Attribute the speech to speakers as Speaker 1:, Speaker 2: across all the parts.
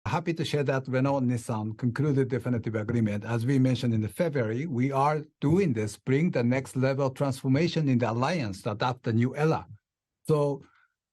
Speaker 1: happy to share that Renault and Nissan concluded definitive agreement. As we mentioned in the February, we are doing this, bring the next level transformation in the alliance to adapt the new era. So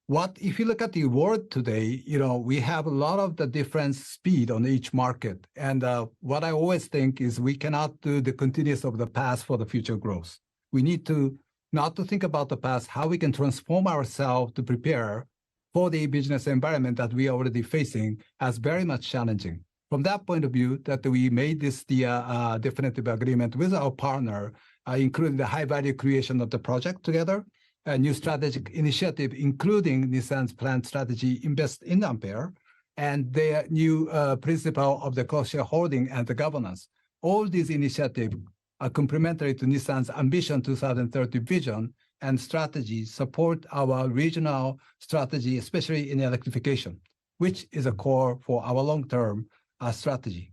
Speaker 1: if you look at the world today, we have a lot of the different speed on each market. And what I always think is we cannot do the continuous of the past for the future growth. We need to not to think about the past, how we can transform ourselves to prepare for the business environment that we are already facing as very much challenging. From that point of view, that we made this definitive agreement with our partner, including the high value creation of the project together, a new strategic initiative, including Nissan's planned strategy, invest in Ampere, and their new principle of the co-shareholding and the governance. All these initiatives are complementary to Nissan's Ambition 2030 vision and strategy support our regional strategy, especially in electrification, which is a core for our long-term strategy.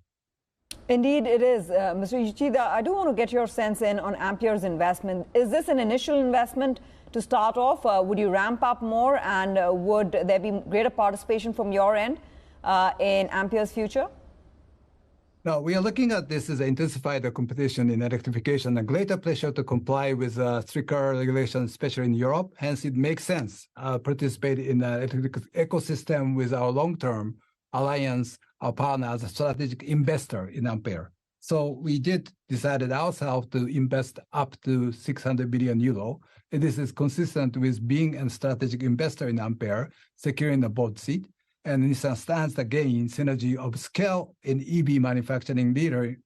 Speaker 2: Indeed, it is. Mr. Uchida, I do want to get your sense on Ampere's investment. Is this an initial investment to start off? Would you ramp up more, and would there be greater participation from your end in Ampere's future?
Speaker 1: No, we are looking at this as intensify the competition in electrification, a greater pressure to comply with stricter regulations, especially in Europe. Hence, it makes sense participate in the electric ecosystem with our long-term alliance, our partner as a strategic investor in Ampere. So we did decided ourselves to invest up to 600 billion euro. And this is consistent with being a strategic investor in Ampere, securing the board seat. And Nissan stands to gain synergy of scale in EV manufacturing leader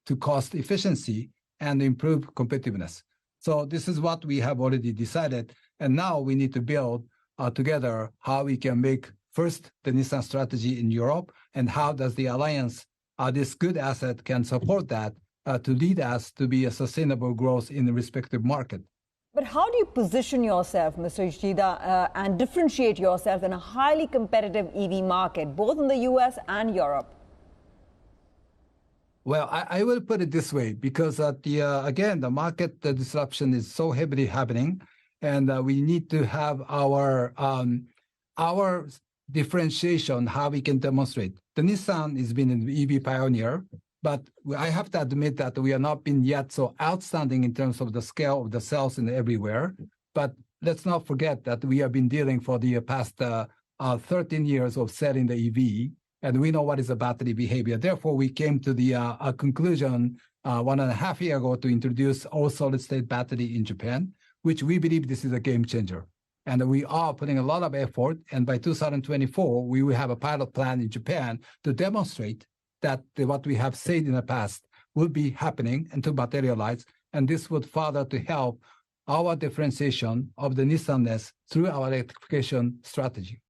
Speaker 1: to cost efficiency and improve competitiveness. So this is what we have already decided. And now we need to build together how we can make first the Nissan strategy in Europe, and how does the alliance, this good asset can support that to lead us to be a sustainable growth in the respective market.
Speaker 2: But how do you position yourself, Mr. Uchida, and differentiate yourself in a highly competitive EV market, both in the US and Europe?
Speaker 1: Well, I will put it this way, because again, the market disruption is so heavily happening, and we need to have our differentiation, how we can demonstrate. The Nissan has been an EV pioneer, but I have to admit that we have not been yet so outstanding in terms of the scale of the cells in everywhere. But let's not forget that we have been dealing for the past 13 years of selling the EV, and we know what is the battery behavior. Therefore, we came to the conclusion 1.5 years ago to introduce all solid-state battery in Japan, which we believe this is a game changer. And we are putting a lot of effort, and by 2024, we will have a pilot plan in Japan to demonstrate that what we have said in the past will be happening and to materialize, and this would further to help our differentiation of the Nissan-ness through our electrification strategy.